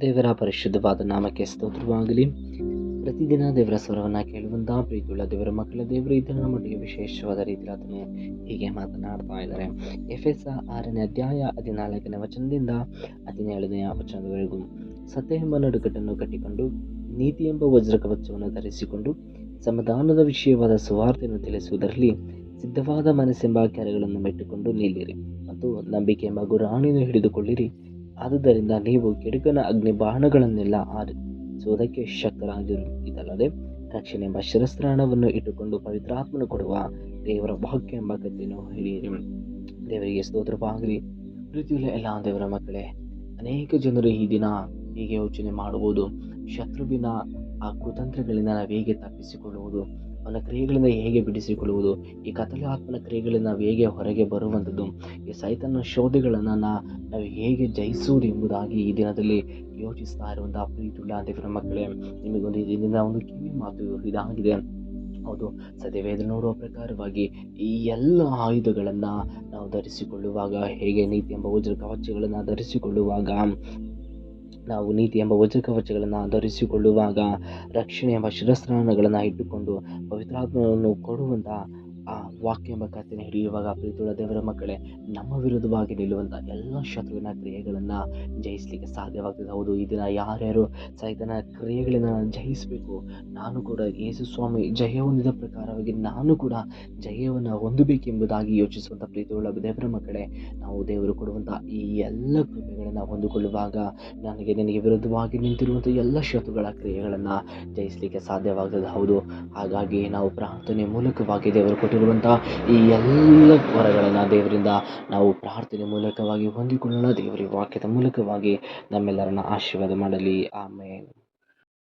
ದೇವರ ಪರಿಶುದ್ಧವಾದ ನಾಮಕ್ಕೆ ಸ್ತೋತ್ರವಾಗಲಿ. ಪ್ರತಿದಿನ ದೇವರ ಸ್ವರವನ್ನು ಕೇಳುವಂಥ ಪ್ರೀತಿಯುಳ್ಳ ದೇವರ ಮಕ್ಕಳ ದೇವರು ಇದನ್ನು ನಮ್ಮೊಟ್ಟಿಗೆ ವಿಶೇಷವಾದ ರೀತಿಯಲ್ಲಿ ಅದನ್ನು ಹೀಗೆ ಮಾತನಾಡ್ತಾ ಇದ್ದಾರೆ. ಎಫೆಸ 6ನೇ ಅಧ್ಯಾಯ 14ನೇ ವಚನದಿಂದ 17ನೇ ವಚನದವರೆಗೂ, ಸತ್ಯ ಎಂಬ ನಡುಕಟ್ಟನ್ನು ಕಟ್ಟಿಕೊಂಡು ನೀತಿ ಎಂಬ ವಜ್ರಕವಚವನ್ನು ಧರಿಸಿಕೊಂಡು ಸಮಾಧಾನದ ವಿಷಯವಾದ ಸುವಾರ್ತೆಯನ್ನು ತಿಳಿಸುವುದರಲ್ಲಿ ಸಿದ್ಧವಾದ ಮನಸ್ಸೆಂಬ ಕೆರೆಗಳನ್ನು ಮೆಟ್ಟುಕೊಂಡು ನಿಲ್ಲಿರಿ ಮತ್ತು ನಂಬಿಕೆ ಎಂಬ ಗುರಾಣಿಯನ್ನು ಹಿಡಿದುಕೊಳ್ಳಿರಿ. ಆದುದರಿಂದ ನೀವು ಕೆಡುಕನ ಅಗ್ನಿ ಬಾಣಗಳನ್ನೆಲ್ಲ ಆರಿಸುವುದಕ್ಕೆ ಶಕ್ತರಾಗಿರು. ಇದಲ್ಲದೆ ರಕ್ಷಣೆ ಎಂಬ ಶಿರಸ್ತ್ರಾಣವನ್ನು ಇಟ್ಟುಕೊಂಡು ಪವಿತ್ರಾತ್ಮನು ಕೊಡುವ ದೇವರ ವಾಕ್ಯ ಎಂಬ ಕಥೆಯನ್ನು ಹಿಡಿಯಿರಿ. ದೇವರಿಗೆ ಸ್ತೋತ್ರವಾಗಲಿ. ಪ್ರೀತಿಯುಳ್ಳ ಎಲ್ಲ ದೇವರ ಮಕ್ಕಳೇ, ಅನೇಕ ಜನರು ಈ ದಿನ ಹೀಗೆ ಯೋಚನೆ ಮಾಡುವುದು, ಶತ್ರುವಿನ ಆ ಕುತಂತ್ರಗಳಿಂದ ನಾವು ಹೇಗೆ ತಪ್ಪಿಸಿಕೊಳ್ಳುವುದು, ಅವನ ಕ್ರಿಯೆಗಳಿಂದ ಹೇಗೆ ಬಿಡಿಸಿಕೊಳ್ಳುವುದು, ಈ ಕತ್ತಲೆ ಆತ್ಮನ ಕ್ರಿಯೆಗಳಿಂದ ನಾವು ಹೇಗೆ ಹೊರಗೆ ಬರುವಂಥದ್ದು, ಈ ಸೈತಾನನ ಶೋಧೆಗಳನ್ನು ನಾವು ಹೇಗೆ ಜಯಿಸುವುದು ಎಂಬುದಾಗಿ ಈ ದಿನದಲ್ಲಿ ಯೋಚಿಸ್ತಾ ಇರುವಂತಹ ಪ್ರೀತಿಯುಳ್ಳ ದೇವರ ಮಕ್ಕಳೇ, ನಿಮಗೊಂದು ಇದರಿಂದ ಒಂದು ಕಿವಿ ಮಾತು ಇದಾಗಿದೆ. ಹೌದು, ಸತ್ಯವೇದ ನೋಡುವ ಪ್ರಕಾರವಾಗಿ ಈ ಎಲ್ಲ ಆಯುಧಗಳನ್ನು ನಾವು ಧರಿಸಿಕೊಳ್ಳುವಾಗ, ಹೇಗೆ ನೀತಿ ಎಂಬ ವಜ್ರ ಕವಚಗಳನ್ನು ಧರಿಸಿಕೊಳ್ಳುವಾಗ, ನಾವು ನೀತಿ ಎಂಬ ವಜ್ರ ಕವಚಗಳನ್ನು ಧರಿಸಿಕೊಳ್ಳುವಾಗ, ರಕ್ಷಣೆ ಎಂಬ ಶಿರಸ್ತ್ರಾಣಗಳನ್ನು ಇಟ್ಟುಕೊಂಡು ಪವಿತ್ರಾತ್ಮವನ್ನು ಕೊಡುವಂಥ ಆ ವಾಕ್ಯ ಎಂಬ ಕಥೆಯನ್ನು ಹಿಡಿಯುವಾಗ, ಪ್ರೀತಿಯುಳ್ಳ ದೇವರ ಮಕ್ಕಳೇ, ನಮ್ಮ ವಿರುದ್ಧವಾಗಿ ನಿಲ್ಲುವಂಥ ಎಲ್ಲ ಶತ್ರುವಿನ ಕ್ರಿಯೆಗಳನ್ನು ಜಯಿಸಲಿಕ್ಕೆ ಸಾಧ್ಯವಾಗ್ತದೆ. ಹೌದು, ಈ ದಿನ ಯಾರ್ಯಾರು ಸೈತನ ಕ್ರಿಯೆಗಳನ್ನು ಜಯಿಸಬೇಕು, ನಾನು ಕೂಡ ಯೇಸು ಸ್ವಾಮಿ ಜಯ ಹೊಂದಿದ ಪ್ರಕಾರವಾಗಿ ನಾನು ಕೂಡ ಜಯವನ್ನು ಹೊಂದಬೇಕೆಂಬುದಾಗಿ ಯೋಚಿಸುವಂಥ ಪ್ರೀತಿಯುಳ್ಳ ದೇವರ ಮಕ್ಕಳೇ, ನಾವು ದೇವರು ಕೊಡುವಂಥ ಈ ಎಲ್ಲ ಕೃಪೆಗಳನ್ನು ಹೊಂದಿಕೊಳ್ಳುವಾಗ ನಿನಗೆ ವಿರುದ್ಧವಾಗಿ ನಿಂತಿರುವಂಥ ಎಲ್ಲ ಶತ್ರುಗಳ ಕ್ರಿಯೆಗಳನ್ನು ಜಯಿಸಲಿಕ್ಕೆ ಸಾಧ್ಯವಾಗ್ತದೆ. ಹೌದು, ಹಾಗಾಗಿ ನಾವು ಪ್ರಾರ್ಥನೆ ಮೂಲಕವಾಗಿ ದೇವರು ಕೊಟ್ಟಿರುವಂಥ ಈ ಎಲ್ಲ ವರಗಳನ್ನು ದೇವರಿಂದ ನಾವು ಪ್ರಾರ್ಥನೆ ಮೂಲಕವಾಗಿ ಹೊಂದಿಕೊಳ್ಳೋಣ. ದೇವರ ವಾಕ್ಯದ ಮೂಲಕವಾಗಿ ನಮ್ಮೆಲ್ಲರನ್ನ ಆಶೀರ್ವಾದ ಮಾಡಲಿ. ಆಮೇಲೆ